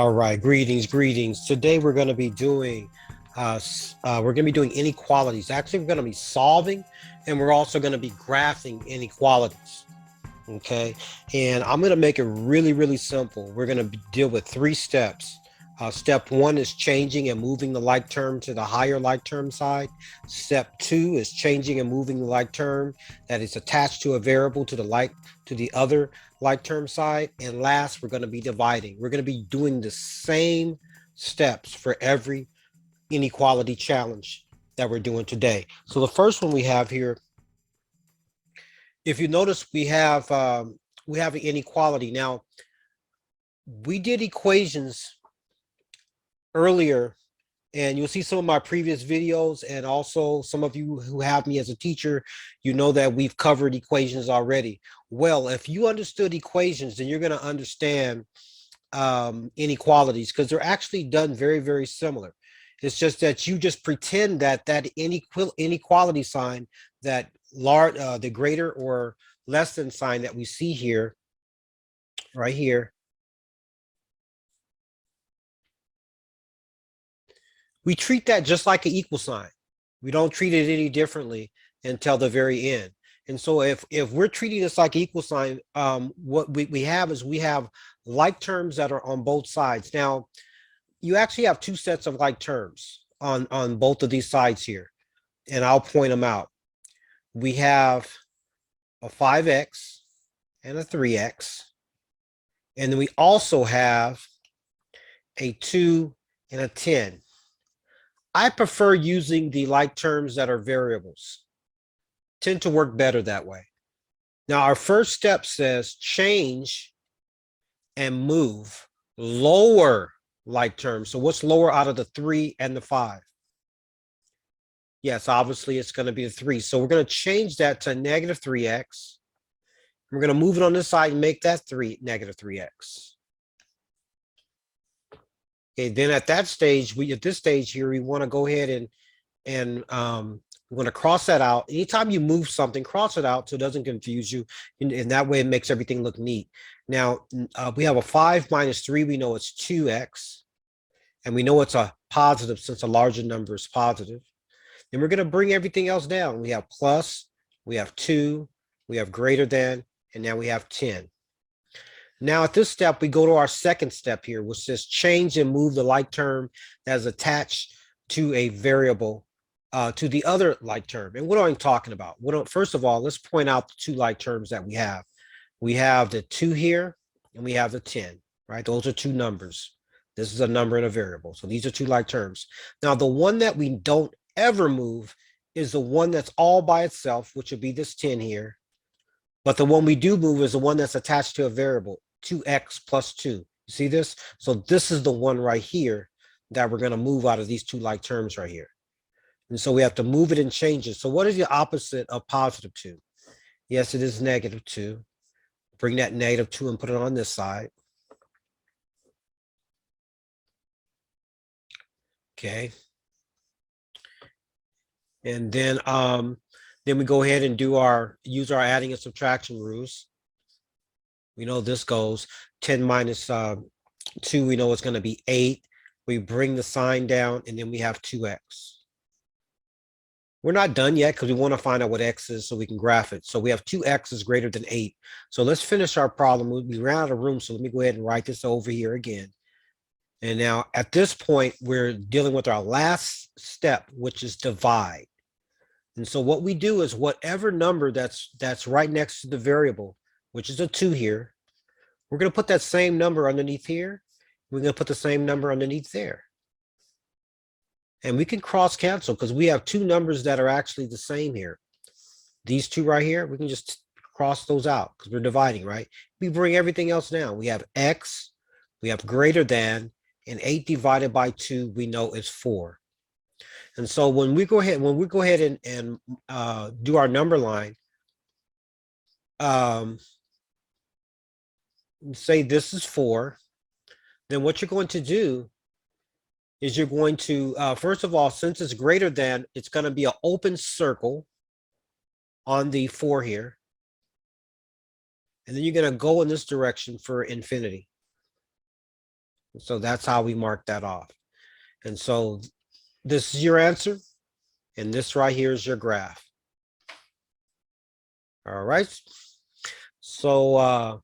All right, greetings. Today we're going to be doing inequalities. Actually, we're going to be solving, and we're also going to be graphing inequalities. Okay, and I'm going to make it really simple. We're going to deal with three steps. Step one is changing and moving the like term to the higher like term side. Step two is changing and moving the like term that is attached to a variable to the other like term side. And last, we're going to be dividing. We're going to be doing the same steps for every inequality challenge that we're doing today. So the first one we have here, if you notice, we have an inequality. Now, we did equations earlier, and you'll see some of my previous videos, and also some of you who have me as a teacher, you know that we've covered equations already. Well, if you understood equations, then you're going to understand inequalities, because they're actually done very similar. It's just that you just pretend that inequality sign, that the greater or less than sign that we see here, right here, we treat that just like an equal sign. We don't treat it any differently until the very end. And so if we're treating this like equal sign, what we have is we have like terms that are on both sides. Now, you actually have two sets of like terms on both of these sides here, and I'll point them out. We have a 5x and a 3x, and then we also have a 2 and a 10. I prefer using the like terms that are variables. Tend to work better that way. Now, our first step says change and move lower like terms. So what's lower out of the 3 and the 5? Yes, obviously it's going to be the 3. So we're going to change that to negative 3x. We're going to move it on this side and make that negative 3x. Okay, then at this stage here, we want to go ahead and we're going to cross that out. Anytime you move something, cross it out so it doesn't confuse you, and that way it makes everything look neat. Now, we have a 5 minus 3. We know it's 2x, and we know it's a positive since a larger number is positive. Then we're going to bring everything else down. We have plus, we have 2, we have greater than, and now we have 10. Now, at this step, we go to our second step here, which says change and move the like term that is attached to a variable to the other like term. And what am I talking about? First of all, let's point out the two like terms that we have. We have the 2 here, and we have the 10, right? Those are two numbers. This is a number and a variable. So these are two like terms. Now, the one that we don't ever move is the one that's all by itself, which would be this 10 here. But the one we do move is the one that's attached to a variable, 2x plus 2. You see this? So this is the one right here that we're going to move out of these two like terms right here. And so we have to move it and change it. So what is the opposite of positive 2? Yes, it is negative 2. Bring that negative 2 and put it on this side. Okay. And then we go ahead and use our adding and subtraction rules. We know this goes 10 minus 2. We know it's going to be 8. We bring the sign down, and then we have 2x. We're not done yet because we want to find out what x is so we can graph it. So we have 2x is greater than 8. So let's finish our problem. We ran out of room, so let me go ahead and write this over here again. And now at this point, we're dealing with our last step, which is divide. And so what we do is whatever number that's right next to the variable, which is a 2 here, we're going to put that same number underneath here. We're going to put the same number underneath there. And we can cross cancel because we have two numbers that are actually the same here. These two right here, we can just cross those out because we're dividing, right? We bring everything else down. We have x, we have greater than, and 8 divided by 2, we know is 4. And so when we go ahead and do our number line, say this is 4, then what you're going to do is you're going to, first of all, since it's greater than, it's going to be an open circle on the 4 here. And then you're going to go in this direction for infinity. So that's how we mark that off. And so this is your answer. And this right here is your graph. All right. So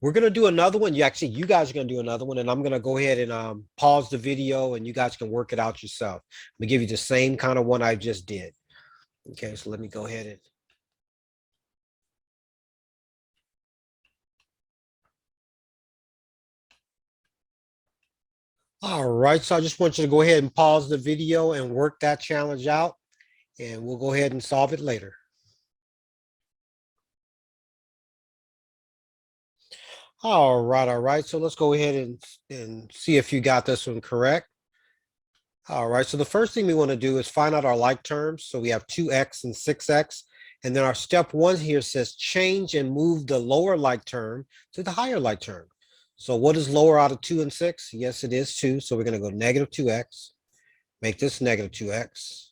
we're gonna do another one. You guys are gonna do another one, and I'm gonna go ahead and pause the video, and you guys can work it out yourself. I'm gonna give you the same kind of one I just did. Okay, so let me go ahead and. All right, so I just want you to go ahead and pause the video and work that challenge out, and we'll go ahead and solve it later. All right. So let's go ahead and see if you got this one correct. All right, so the first thing we want to do is find out our like terms. So we have 2x and 6x. And then our step one here says change and move the lower like term to the higher like term. So what is lower out of 2 and 6? Yes, it is 2. So we're going to go negative 2x, make this negative 2x.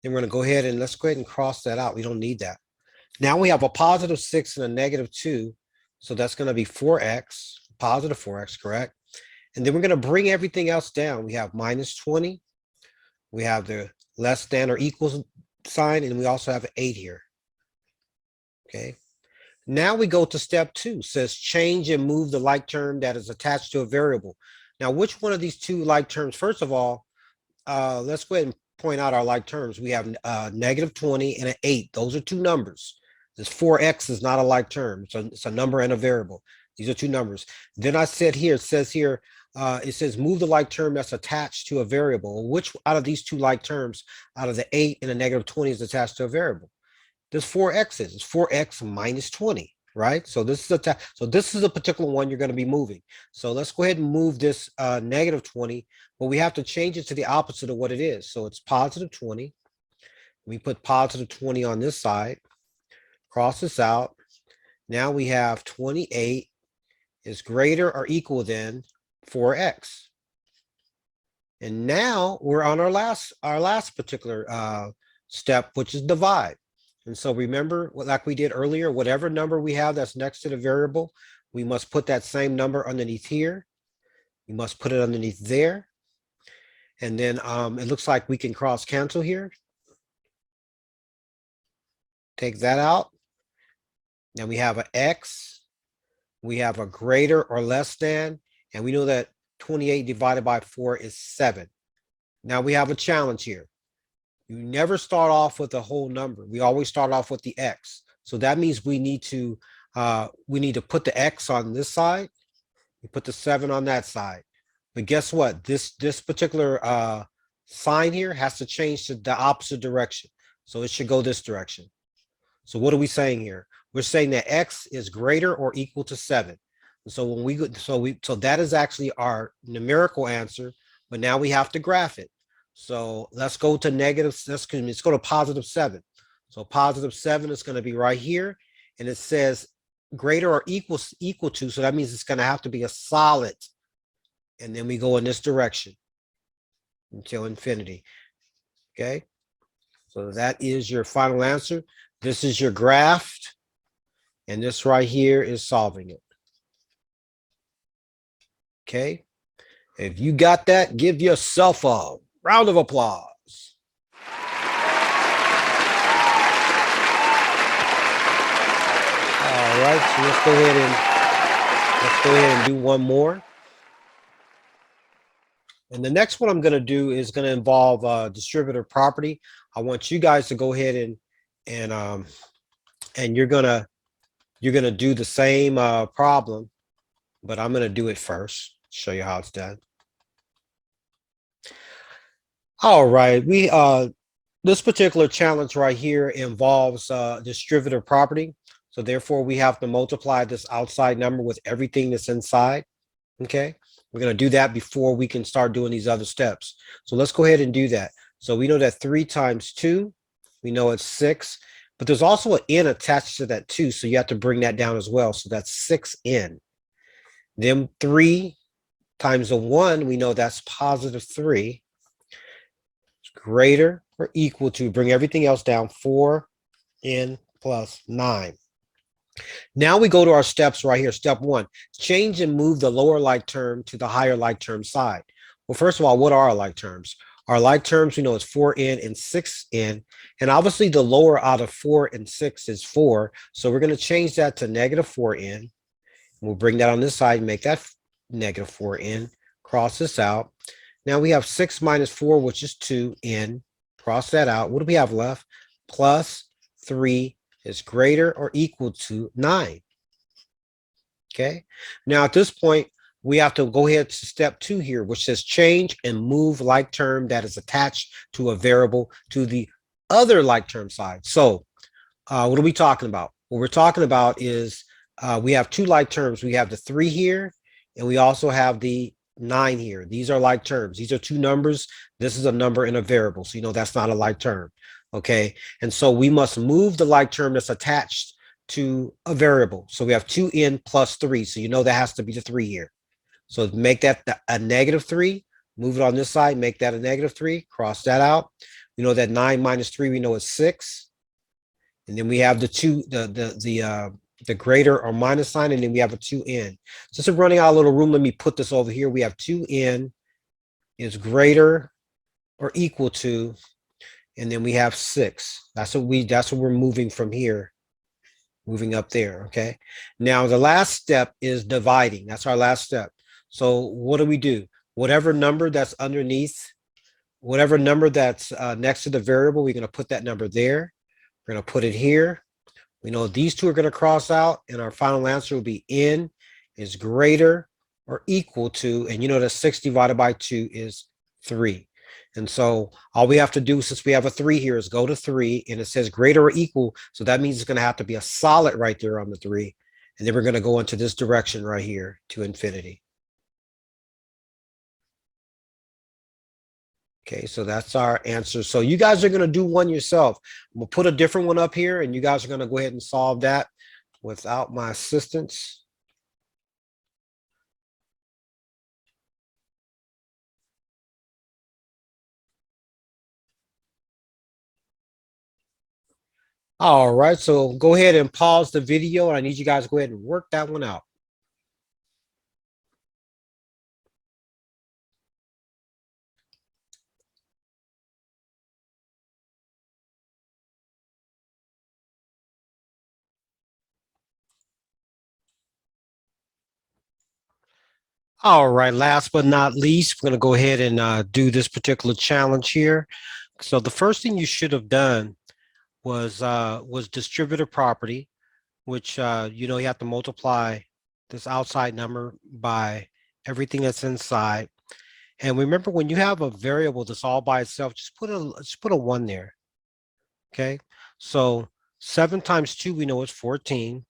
Then we're going to go ahead and let's go ahead and cross that out. We don't need that. Now we have a positive 6 and a negative 2. So that's going to be 4x, positive 4x, correct? And then we're going to bring everything else down. We have minus 20. We have the less than or equals sign, and we also have an 8 here. Okay. Now we go to step 2. It says change and move the like term that is attached to a variable. Now, which one of these two like terms? First of all, let's go ahead and point out our like terms. We have negative 20 and an 8. Those are two numbers. This 4x is not a like term. It's a number and a variable. These are two numbers. Then I said here, it says here, it says move the like term that's attached to a variable. Which out of these two like terms, out of the 8 and the negative 20 is attached to a variable? This 4x is. It's 4x minus 20, right? So this is a particular one you're going to be moving. So let's go ahead and move this negative 20, but we have to change it to the opposite of what it is. So it's positive 20. We put positive 20 on this side, cross this out. Now we have 28 is greater or equal than 4x. And now we're on our last particular step, which is divide. And so remember, like we did earlier, whatever number we have that's next to the variable, we must put that same number underneath here. We must put it underneath there. And then it looks like we can cross cancel here. Take that out. Then we have an x. We have a greater or less than, and we know that 28 divided by 4 is 7. Now we have a challenge here. You never start off with a whole number. We always start off with the x. So that means we need to put the x on this side. We put the 7 on that side. But guess what? This particular sign here has to change to the opposite direction. So it should go this direction. So what are we saying here? We're saying that x is greater or equal to 7. So when we go, so that is actually our numerical answer, but now we have to graph it. So let's go to negative, let's go to positive 7. So positive 7 is going to be right here, and it says greater or equal to, so that means it's going to have to be a solid. And then we go in this direction until infinity. Okay. So that is your final answer. This is your graph, and this right here is solving it. Okay. If you got that, give yourself a round of applause. All right, so let's go ahead and do one more. And the next one I'm going to do is going to involve distributive property. I want you guys to go ahead and you're gonna do the same problem, but I'm going to do it first. Show you how it's done. All right, this particular challenge right here involves distributive property. So therefore, we have to multiply this outside number with everything that's inside. Okay, we're going to do that before we can start doing these other steps. So let's go ahead and do that. So we know that 3 times 2, we know it's 6, but there's also an n attached to that 2, so you have to bring that down as well. So that's 6n. Then 3 times a 1, we know that's positive 3. It's greater or equal to, bring everything else down, 4n plus 9. Now we go to our steps right here. Step one, change and move the lower like term to the higher like term side. Well, first of all, what are our like terms? Our like terms, we know is 4n and 6n. And obviously the lower out of 4 and 6 is 4. So we're going to change that to negative 4n. We'll bring that on this side and make that negative 4n. Cross this out. Now we have 6 minus 4, which is 2n. Cross that out. What do we have left? Plus 3 is greater or equal to 9. Okay. Now at this point, we have to go ahead to step 2 here, which says change and move like term that is attached to a variable to the other like term side. So what are we talking about? What we're talking about is we have two like terms. We have the 3 here, and we also have the 9 here. These are like terms. These are two numbers. This is a number and a variable. So you know that's not a like term. Okay. And so we must move the like term that's attached to a variable. So we have 2n plus 3. So you know that has to be the 3 here. So make that a negative 3. Move it on this side. Make that a negative 3. Cross that out. We know that 9 minus 3, we know is 6. And then we have the greater or minus sign, and then we have a 2n. Since we're running out of little room, let me put this over here. We have 2n is greater or equal to, and then we have 6. That's what we're moving from here, moving up there. Okay. Now the last step is dividing. That's our last step. So what do we do? Whatever number that's underneath, whatever number that's next to the variable, we're going to put that number there. We're going to put it here. We know these two are going to cross out, and our final answer will be n is greater or equal to, and you know that 6 divided by 2 is 3. And so all we have to do, since we have a 3 here, is go to 3, and it says greater or equal. So that means it's going to have to be a solid right there on the 3. And then we're going to go into this direction right here to infinity. Okay, so that's our answer. So you guys are going to do one yourself. We'll put a different one up here, and you guys are going to go ahead and solve that without my assistance. All right, so go ahead and pause the video. And I need you guys to go ahead and work that one out. All right, last but not least, we're going to go ahead and do this particular challenge here. So the first thing you should have done was distributive property, which you know you have to multiply this outside number by everything that's inside. And remember, when you have a variable that's all by itself, just put a 1 there. Okay. So 7 times 2 we know is 14.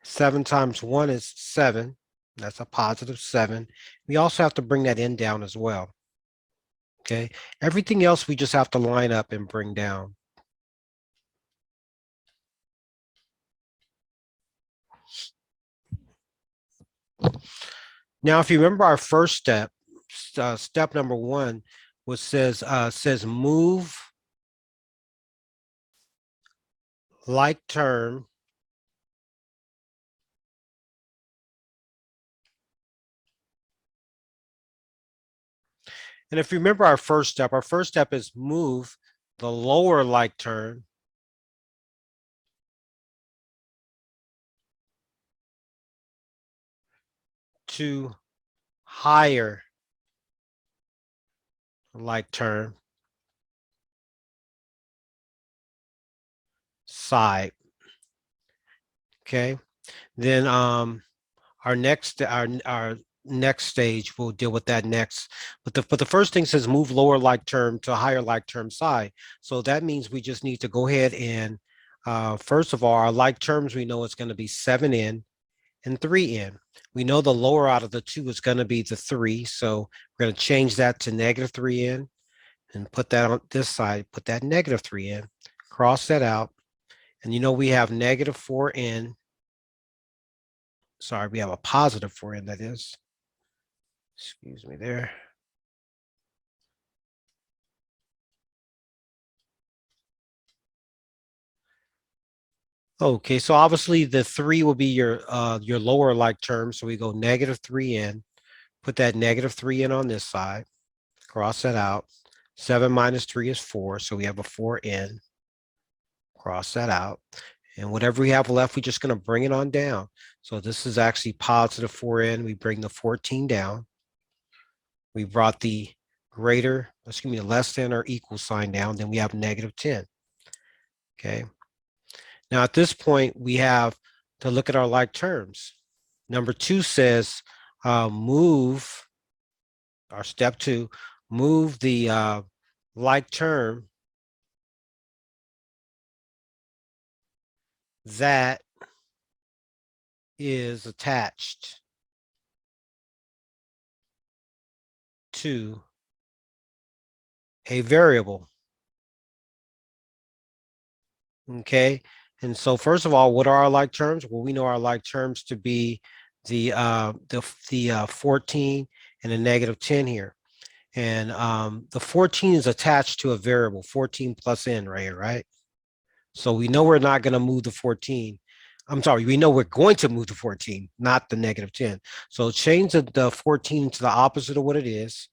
7 times 1 is 7. That's a positive 7. We also have to bring that n down as well. Okay. Everything else we just have to line up and bring down. Now, if you remember our first step, step number 1, which says move like term and if you remember our first step is move the lower like term to higher like term side. Okay. Then our next stage we'll deal with that next. But the first thing says move lower like term to higher like term side. So that means we just need to go ahead and first of all, our like terms, we know it's going to be 7n and 3n. We know the lower out of the two is going to be the 3. So we're going to change that to negative 3n and put that on this side, put that negative 3n, cross that out. And you know we have negative 4n. Sorry, we have a positive 4n, that is. Excuse me there. Okay, so obviously the 3 will be your lower like term. So we go negative 3 in, put that negative 3 in on this side, cross that out. 7 minus 3 is 4, so we have a 4 in, cross that out. And whatever we have left, we're just going to bring it on down. So this is actually positive 4 in. We bring the 14 down. We brought the greater, excuse me, the less than or equal sign down. Then we have negative 10. Okay. Now at this point, we have to look at our like terms. Number 2 says move, our step 2, move the like term that is attached to a variable. Okay. And so first of all, what are our like terms? Well, we know our like terms to be the 14 and the negative 10 here. And the 14 is attached to a variable, 14 plus n right here, right? So we know we're not going to move the 14. I'm sorry, we know we're going to move the 14, not the negative 10. So change the 14 to the opposite of what it is.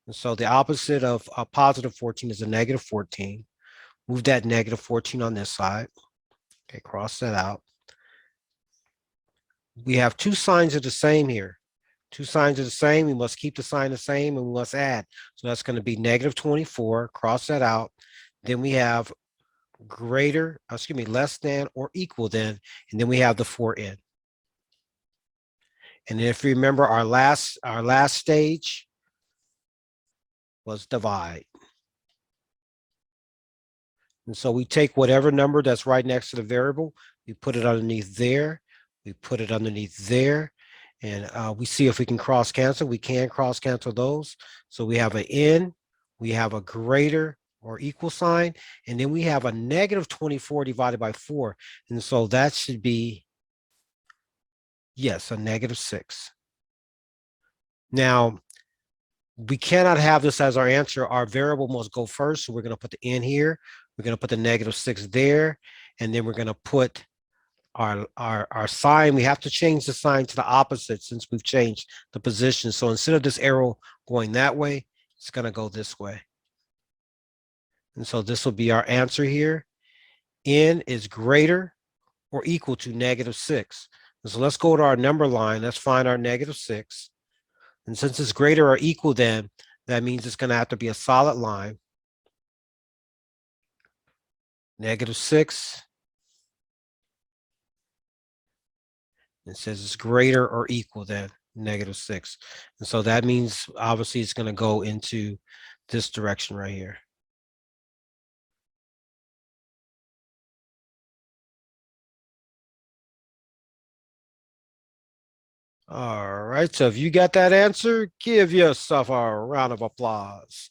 And so the opposite of a positive 14 is a negative 14. Move that negative 14 on this side. Okay, cross that out. We have two signs of the same here. Two signs are the same. We must keep the sign the same and we must add. So that's going to be negative 24. Cross that out. Then we have greater, excuse me, less than or equal than, and then we have the 4n. And if you remember, our last stage was divide. And so we take whatever number that's right next to the variable, we put it underneath there, we put it underneath there, and we see if we can cross cancel. We can cross cancel those. So we have an n, we have a greater or equal sign, and then we have a negative 24 divided by 4. And so that should be, yes, a negative 6. Now, we cannot have this as our answer. Our variable must go first. So we're going to put the n here. We're going to put the negative 6 there. And then we're going to put our sign. We have to change the sign to the opposite since we've changed the position. So instead of this arrow going that way, it's going to go this way. And so this will be our answer here. N is greater or equal to negative 6. And so let's go to our number line. Let's find our negative 6. And since it's greater or equal than, that means it's going to have to be a solid line. Negative 6. It says it's greater or equal than negative 6. And so that means obviously it's going to go into this direction right here. All right. So if you got that answer, give yourself a round of applause.